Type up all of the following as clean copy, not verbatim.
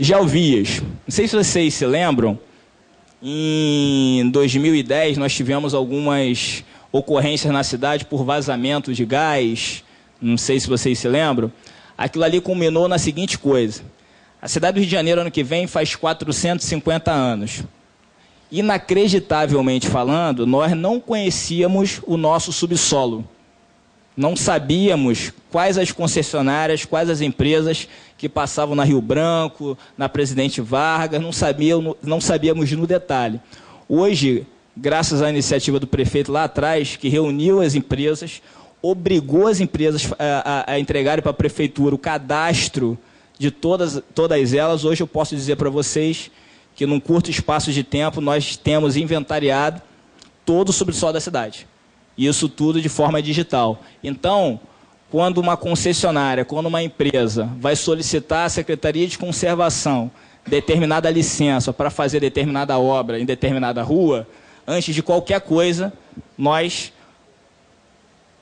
Geovias. Não sei se vocês se lembram, em 2010 nós tivemos algumas ocorrências na cidade por vazamento de gás, não sei se vocês se lembram. Aquilo ali culminou na seguinte coisa: a cidade do Rio de Janeiro, ano que vem, faz 450 anos. Inacreditavelmente falando, nós não conhecíamos o nosso subsolo. Não sabíamos quais as concessionárias, quais as empresas que passavam na Rio Branco, na Presidente Vargas, não sabíamos no detalhe. Hoje, graças à iniciativa do prefeito lá atrás, que reuniu as empresas, obrigou as empresas a entregarem para a prefeitura o cadastro de todas elas, hoje eu posso dizer para vocês que num curto espaço de tempo nós temos inventariado todo o subsolo da cidade. Isso tudo de forma digital. Então, quando uma concessionária, quando uma empresa vai solicitar à Secretaria de Conservação determinada licença para fazer determinada obra em determinada rua, antes de qualquer coisa, nós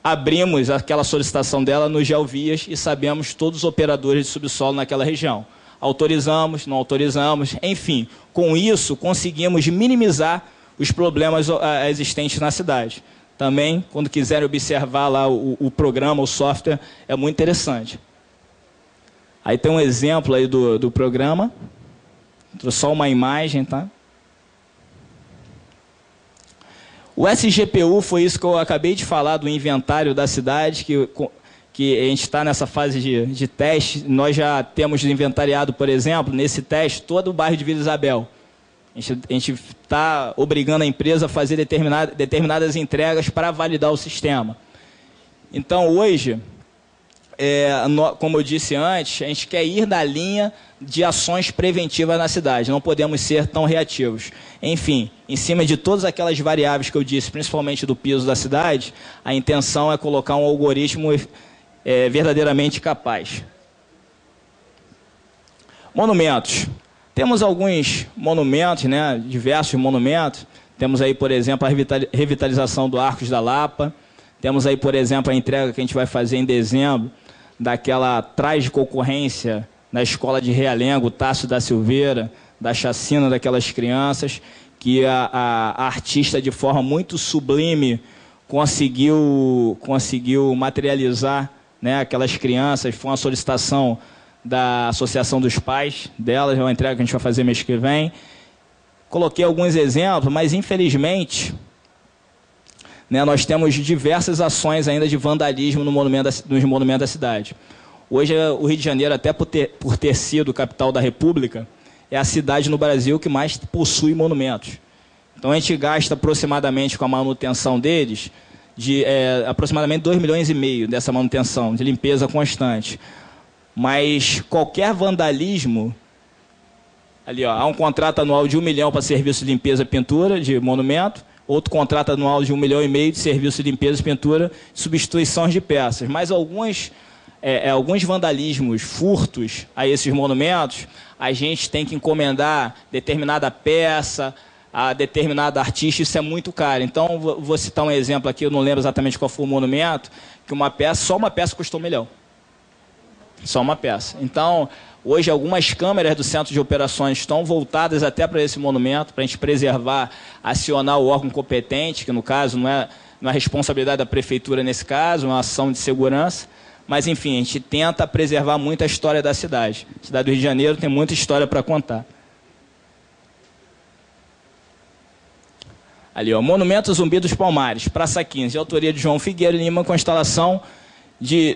abrimos aquela solicitação dela no Geovias e sabemos todos os operadores de subsolo naquela região. Autorizamos, não autorizamos, enfim, com isso conseguimos minimizar os problemas existentes na cidade. Também, quando quiserem observar lá o programa, o software, é muito interessante. Aí tem um exemplo aí do programa, trouxe só uma imagem, tá? O SGPU foi isso que eu acabei de falar do inventário da cidade, que a gente está nessa fase de teste. Nós já temos inventariado, por exemplo, nesse teste, todo o bairro de Vila Isabel. A gente está obrigando a empresa a fazer determinadas entregas para validar o sistema. Então, hoje, como eu disse antes, a gente quer ir na linha de ações preventivas na cidade. Não podemos ser tão reativos. Enfim, em cima de todas aquelas variáveis que eu disse, principalmente do piso da cidade, a intenção é colocar um algoritmo verdadeiramente capaz. Monumentos. Temos alguns monumentos, né, diversos monumentos. Temos aí, por exemplo, a revitalização do Arcos da Lapa. Temos aí, por exemplo, a entrega que a gente vai fazer em dezembro daquela trágica ocorrência na escola de Realengo, Tássio da Silveira, da chacina daquelas crianças, que a artista, de forma muito sublime, conseguiu materializar, né, aquelas crianças. Foi uma solicitação da Associação dos Pais delas, é uma entrega que a gente vai fazer mês que vem. Coloquei alguns exemplos, mas infelizmente, né, nós temos diversas ações ainda de vandalismo nos monumentos da cidade. Hoje o Rio de Janeiro, até por ter sido capital da República, é a cidade no Brasil que mais possui monumentos. Então a gente gasta aproximadamente com a manutenção deles, aproximadamente 2,5 milhões dessa manutenção, de limpeza constante. Mas qualquer vandalismo, ali ó, há um contrato anual de 1 milhão para serviço de limpeza e pintura de monumento, outro contrato anual de 1,5 milhão de serviço de limpeza e pintura, substituições de peças. Mas alguns vandalismos, furtos a esses monumentos, a gente tem que encomendar determinada peça a determinado artista, isso é muito caro. Então, vou citar um exemplo aqui, eu não lembro exatamente qual foi o monumento, que só uma peça custou 1 milhão. Só uma peça. Então, hoje algumas câmeras do centro de operações estão voltadas até para esse monumento, para a gente preservar, acionar o órgão competente, que no caso não é responsabilidade da prefeitura nesse caso, é uma ação de segurança. Mas, enfim, a gente tenta preservar muito a história da cidade. A cidade do Rio de Janeiro tem muita história para contar. Ali, ó, Monumento Zumbi dos Palmares, Praça 15, de autoria de João Figueiredo Lima, com instalação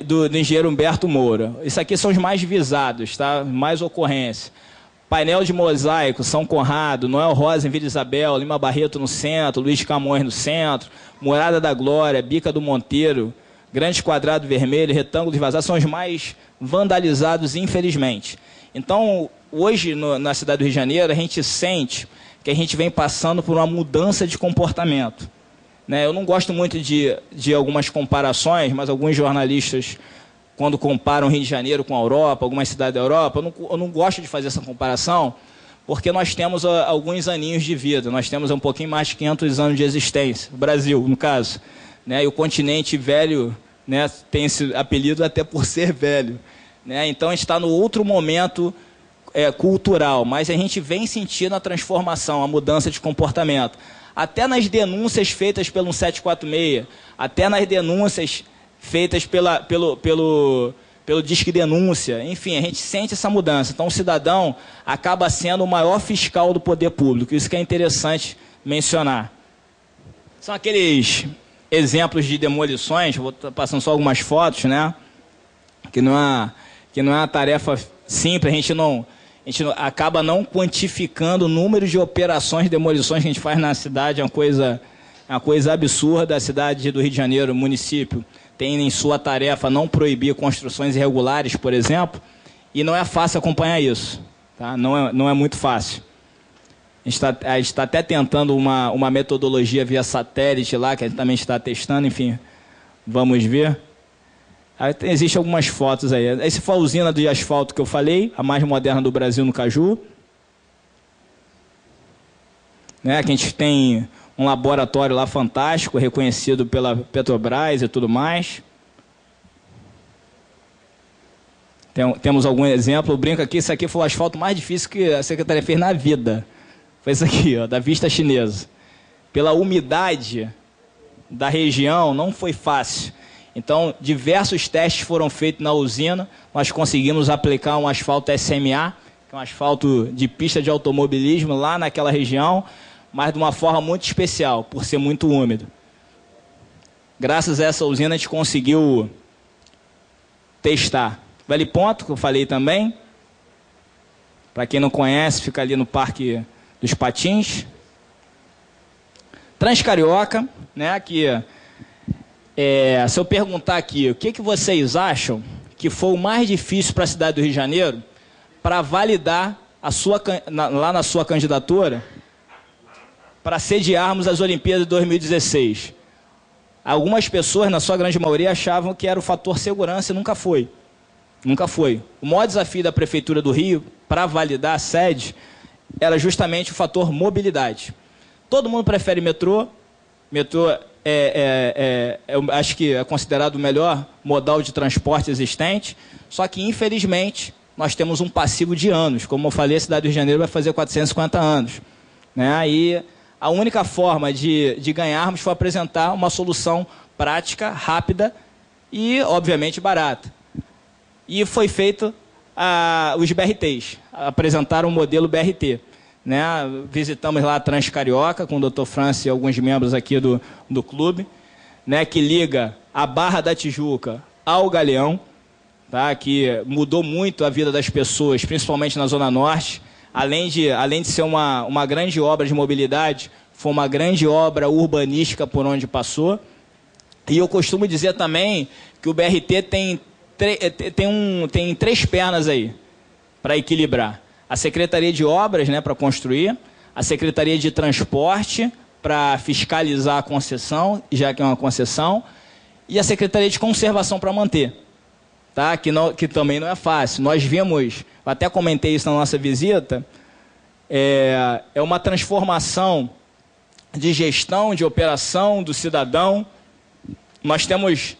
do engenheiro Humberto Moura. Isso aqui são os mais visados, tá? Mais ocorrência. Painel de mosaico, São Conrado, Noel Rosa em Vila Isabel, Lima Barreto no centro, Luiz Camões no centro, Morada da Glória, Bica do Monteiro, Grande Quadrado Vermelho, Retângulo de Vazar, são os mais vandalizados, infelizmente. Então, hoje, na cidade do Rio de Janeiro, a gente sente que a gente vem passando por uma mudança de comportamento. Né? Eu não gosto muito de algumas comparações, mas alguns jornalistas, quando comparam o Rio de Janeiro com a Europa, algumas cidades da Europa, eu não gosto de fazer essa comparação, porque nós temos alguns aninhos de vida, nós temos um pouquinho mais de 500 anos de existência, o Brasil, no caso. Né? E o continente velho, né, tem esse apelido até por ser velho. Né? Então, a gente está no outro momento cultural, mas a gente vem sentindo a transformação, a mudança de comportamento. Até nas denúncias feitas pelo 1746, até nas denúncias feitas pelo Disque Denúncia, enfim, a gente sente essa mudança. Então o cidadão acaba sendo o maior fiscal do poder público, isso que é interessante mencionar. São aqueles exemplos de demolições, vou passando só algumas fotos, né? Que não é uma tarefa simples, a gente acaba não quantificando o número de operações de demolições que a gente faz na cidade, é uma coisa absurda. A cidade do Rio de Janeiro, município, tem em sua tarefa não proibir construções irregulares, por exemplo, e não é fácil acompanhar isso, tá? Não é muito fácil. A gente está até tentando uma metodologia via satélite lá, que a gente também está testando, enfim, vamos ver. Existem algumas fotos aí. Essa foi a usina de asfalto que eu falei, a mais moderna do Brasil, no Caju. Né, que a gente tem um laboratório lá fantástico, reconhecido pela Petrobras e tudo mais. Temos algum exemplo. Eu brinco aqui, isso aqui foi o asfalto mais difícil que a Secretaria fez na vida. Foi isso aqui, ó, da Vista Chinesa. Pela umidade da região, não foi fácil. Então, diversos testes foram feitos na usina, nós conseguimos aplicar um asfalto SMA, que é um asfalto de pista de automobilismo lá naquela região, mas de uma forma muito especial, por ser muito úmido. Graças a essa usina a gente conseguiu testar. Vale Ponto, que eu falei também, para quem não conhece, fica ali no Parque dos Patins. Transcarioca, né, que... se eu perguntar aqui, o que vocês acham que foi o mais difícil para a cidade do Rio de Janeiro para validar lá na sua candidatura para sediarmos as Olimpíadas de 2016? Algumas pessoas, na sua grande maioria, achavam que era o fator segurança e nunca foi. Nunca foi. O maior desafio da Prefeitura do Rio para validar a sede era justamente o fator mobilidade. Todo mundo prefere metrô. Metrô eu acho que é considerado o melhor modal de transporte existente, só que, infelizmente, nós temos um passivo de anos. Como eu falei, a cidade do Rio de Janeiro vai fazer 450 anos. Né? E a única forma de ganharmos foi apresentar uma solução prática, rápida e, obviamente, barata. E foi feito os BRTs, apresentaram o modelo BRT. Né? Visitamos lá a Transcarioca com o Dr. Francis e alguns membros aqui do clube, né? Que liga a Barra da Tijuca ao Galeão, tá? Que mudou muito a vida das pessoas, principalmente na Zona Norte. Além de ser uma grande obra de mobilidade, foi uma grande obra urbanística por onde passou. E eu costumo dizer também que o BRT tem três pernas aí para equilibrar. A Secretaria de Obras, né, para construir, a Secretaria de Transporte para fiscalizar a concessão, já que é uma concessão, e a Secretaria de Conservação para manter, tá? Que também não é fácil. Nós vimos, até comentei isso na nossa visita, é uma transformação de gestão, de operação do cidadão. Nós temos,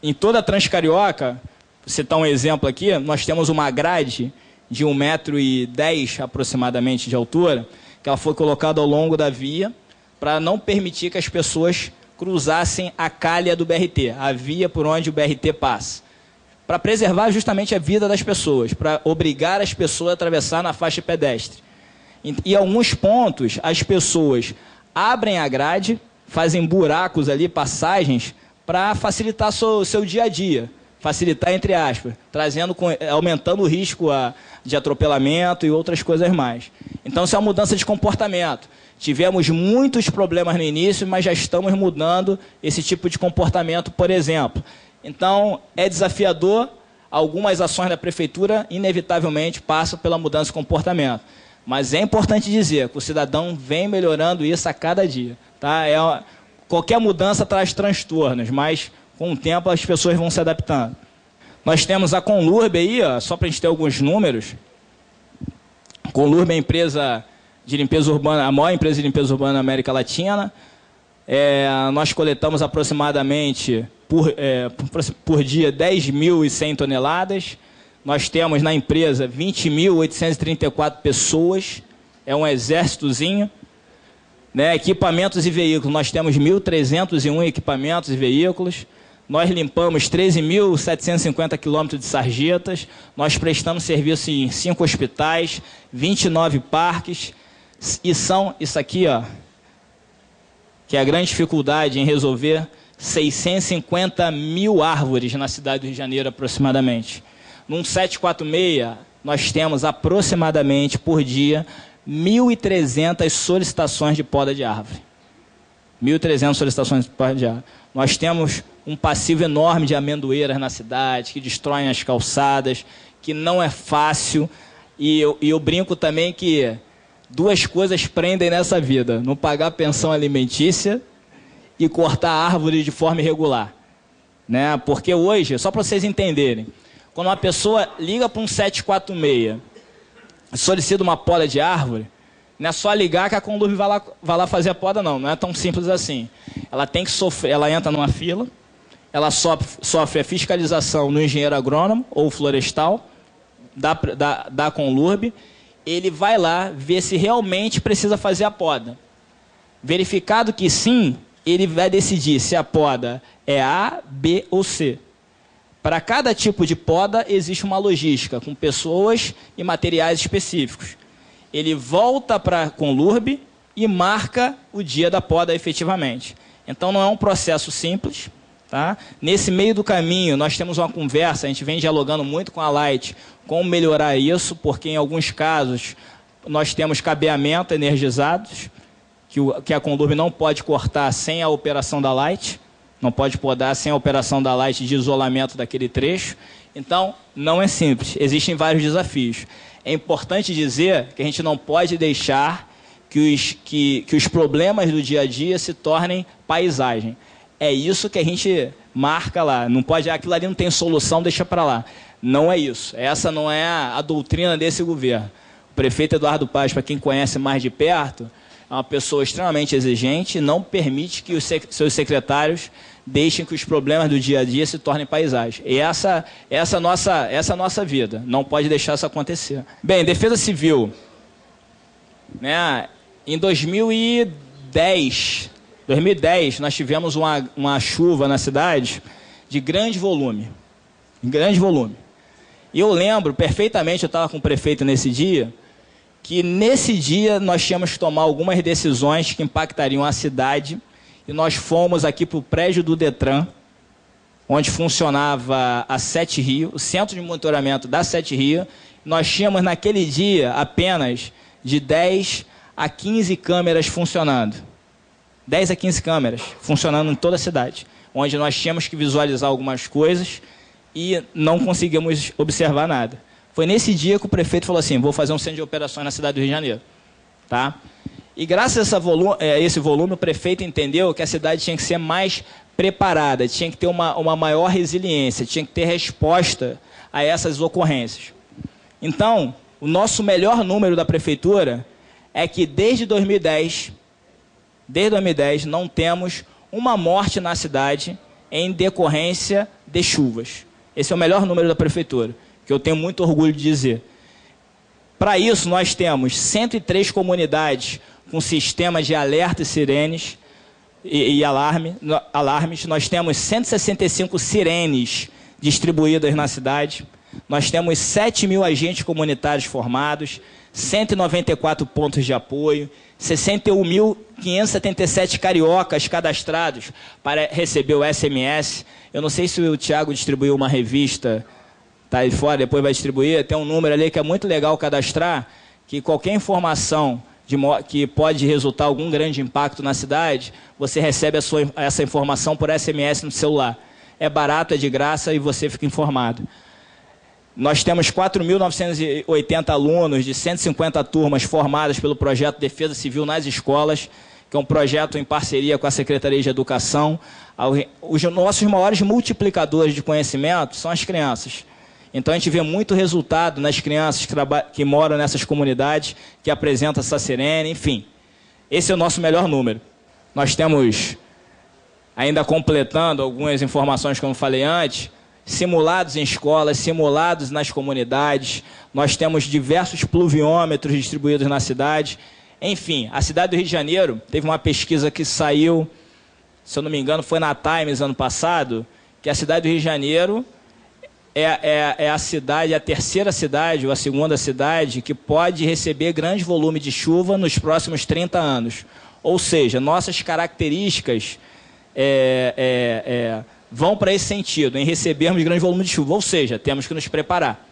em toda a Transcarioca, vou citar um exemplo aqui, nós temos uma grade de 1,10 m aproximadamente de altura, que ela foi colocada ao longo da via para não permitir que as pessoas cruzassem a calha do BRT, a via por onde o BRT passa, para preservar justamente a vida das pessoas, para obrigar as pessoas a atravessar na faixa pedestre. E em alguns pontos, as pessoas abrem a grade, fazem buracos ali, passagens, para facilitar o seu dia a dia. Facilitar, entre aspas, aumentando o risco de atropelamento e outras coisas mais. Então, isso é uma mudança de comportamento. Tivemos muitos problemas no início, mas já estamos mudando esse tipo de comportamento, por exemplo. Então, é desafiador. Algumas ações da Prefeitura, inevitavelmente, passam pela mudança de comportamento. Mas é importante dizer que o cidadão vem melhorando isso a cada dia. Tá? Qualquer mudança traz transtornos, mas com o tempo as pessoas vão se adaptando. Nós temos a Conlurb aí, ó, só para a gente ter alguns números. A Conlurb é a empresa de limpeza urbana, a maior empresa de limpeza urbana da América Latina. Nós coletamos aproximadamente por dia 10.100 toneladas. nós temos na empresa 20.834 pessoas, é um exércitozinho, né? Equipamentos e veículos, nós temos 1.301 equipamentos e veículos, nós limpamos 13.750 quilômetros de sarjetas, nós prestamos serviço em 5 hospitais, 29 parques, e são, isso aqui, ó, que é a grande dificuldade em resolver, 650 mil árvores na cidade do Rio de Janeiro, aproximadamente. Num 746, nós temos aproximadamente, por dia, 1.300 solicitações de poda de árvore. 1.300 solicitações de poda de árvore. Nós temos um passivo enorme de amendoeiras na cidade, que destroem as calçadas, que não é fácil. E eu brinco também que 2 coisas prendem nessa vida: não pagar pensão alimentícia e cortar árvore de forma irregular. Né? Porque hoje, só para vocês entenderem, quando uma pessoa liga para um 746 e solicita uma poda de árvore, não é só ligar que a Conlurb vai lá fazer a poda, não. Não é tão simples assim. Ela tem que sofrer, ela entra numa fila, ela sofre a fiscalização no engenheiro agrônomo ou florestal da Conlurb. Ele vai lá ver se realmente precisa fazer a poda. Verificado que sim, ele vai decidir se a poda é A, B ou C. Para cada tipo de poda existe uma logística, com pessoas e materiais específicos. Ele volta para a Conlurb e marca o dia da poda efetivamente. Então não é um processo simples. Tá? Nesse meio do caminho, nós temos uma conversa, a gente vem dialogando muito com a Light, como melhorar isso, porque em alguns casos nós temos cabeamento energizados, que a Conlurb não pode cortar sem a operação da Light, não pode podar sem a operação da Light de isolamento daquele trecho. Então, não é simples, existem vários desafios. É importante dizer que a gente não pode deixar que os problemas do dia a dia se tornem paisagem. É isso que a gente marca lá. Não pode, aquilo ali não tem solução, deixa para lá. Não é isso. Essa não é a doutrina desse governo. O prefeito Eduardo Paes, para quem conhece mais de perto, é uma pessoa extremamente exigente, não permite que os seus secretários deixem que os problemas do dia a dia se tornem paisagem. E essa é a nossa vida. Não pode deixar isso acontecer. Bem, Defesa Civil. Né, em 2010, nós tivemos uma chuva na cidade de grande volume. E eu lembro perfeitamente, eu estava com o prefeito nesse dia, que nesse dia nós tínhamos que tomar algumas decisões que impactariam a cidade, e nós fomos aqui para o prédio do Detran, onde funcionava a Sete Rio, o centro de monitoramento da Sete Rio. Nós tínhamos naquele dia apenas de 10 a 15 câmeras funcionando. 10 a 15 câmeras funcionando em toda a cidade, onde nós tínhamos que visualizar algumas coisas e não conseguimos observar nada. Foi nesse dia que o prefeito falou assim: vou fazer um centro de operações na cidade do Rio de Janeiro. Tá? E graças a esse volume, o prefeito entendeu que a cidade tinha que ser mais preparada, tinha que ter uma maior resiliência, tinha que ter resposta a essas ocorrências. Então, o nosso melhor número da prefeitura é que desde 2010, não temos uma morte na cidade em decorrência de chuvas. Esse é o melhor número da prefeitura, que eu tenho muito orgulho de dizer. Para isso, nós temos 103 comunidades com sistema de alerta e sirenes e alarmes. Nós temos 165 sirenes distribuídas na cidade. Nós temos 7.000 agentes comunitários formados, 194 pontos de apoio, 61.577 cariocas cadastrados para receber o SMS. Eu não sei se o Thiago distribuiu uma revista, tá aí fora, depois vai distribuir. Tem um número ali que é muito legal cadastrar, que qualquer informação que pode resultar algum grande impacto na cidade, você recebe essa informação por SMS no celular. É barato, é de graça e você fica informado. Nós temos 4.980 alunos de 150 turmas formadas pelo projeto Defesa Civil nas escolas, que é um projeto em parceria com a Secretaria de Educação. Os nossos maiores multiplicadores de conhecimento são as crianças. Então a gente vê muito resultado nas crianças que moram nessas comunidades, que apresentam essa sirene, enfim. Esse é o nosso melhor número. Nós temos, ainda completando algumas informações que eu falei antes, simulados em escolas, simulados nas comunidades. Nós temos diversos pluviômetros distribuídos na cidade. Enfim, a cidade do Rio de Janeiro teve uma pesquisa que saiu, se eu não me engano, foi na Times ano passado, que a cidade do Rio de Janeiro é a cidade, a terceira cidade ou a segunda cidade que pode receber grande volume de chuva nos próximos 30 anos. Ou seja, nossas características vão para esse sentido, em recebermos grande volume de chuva. Ou seja, temos que nos preparar.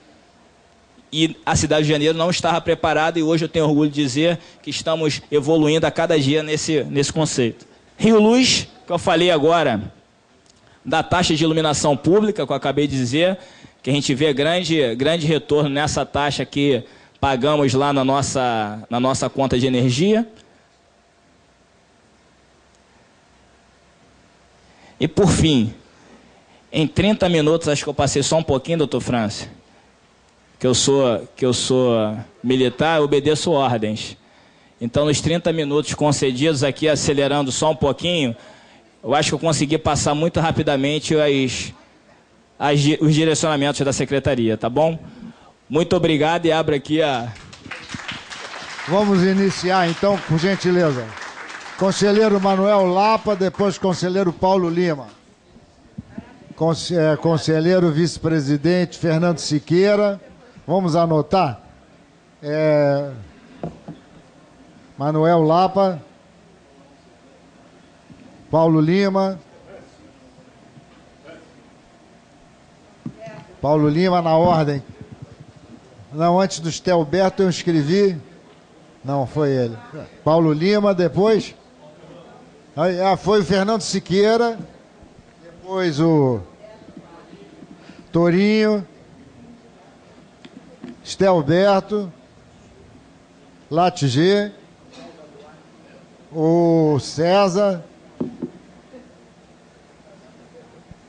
E a cidade de Janeiro não estava preparada e hoje eu tenho orgulho de dizer que estamos evoluindo a cada dia nesse conceito. Rio Luz, que eu falei agora, da taxa de iluminação pública, que eu acabei de dizer, que a gente vê grande retorno nessa taxa que pagamos lá na nossa conta de energia. E, por fim, em 30 minutos, acho que eu passei só um pouquinho, doutor França, que eu sou militar, eu obedeço ordens. Então, nos 30 minutos concedidos aqui, acelerando só um pouquinho, eu acho que eu consegui passar muito rapidamente os direcionamentos da secretaria, tá bom? Muito obrigado e abro aqui a... Vamos iniciar, então, por gentileza. Conselheiro Manuel Lapa, depois conselheiro Paulo Lima. Conselheiro vice-presidente Fernando Siqueira. Vamos anotar? Manuel Lapa, Paulo Lima, na ordem. Não, antes do Estelberto eu escrevi. Não, foi ele. Paulo Lima, depois. Foi o Fernando Siqueira, depois o Torinho, Estelberto, Latigê, o César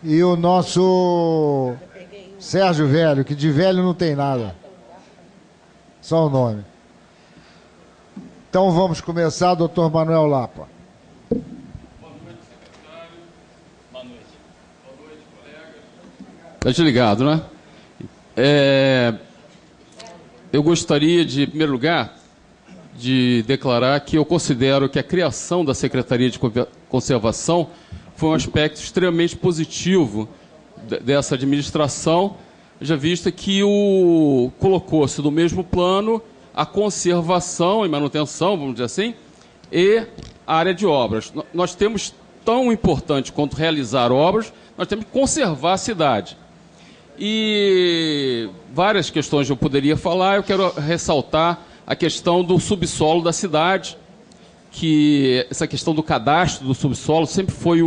e o nosso Sérgio Velho, que de velho não tem nada, só o nome. Então vamos começar, doutor Manuel Lapa. Boa noite, secretário. Boa noite. Boa noite, colegas. Está desligado, né? Eu gostaria de, em primeiro lugar, de declarar que eu considero que a criação da Secretaria de Conservação foi um aspecto extremamente positivo dessa administração, já vista que colocou-se no mesmo plano a conservação e manutenção, vamos dizer assim, e a área de obras. Nós temos, tão importante quanto realizar obras, nós temos que conservar a cidade. E várias questões eu poderia falar, eu quero ressaltar a questão do subsolo da cidade, que essa questão do cadastro do subsolo sempre foi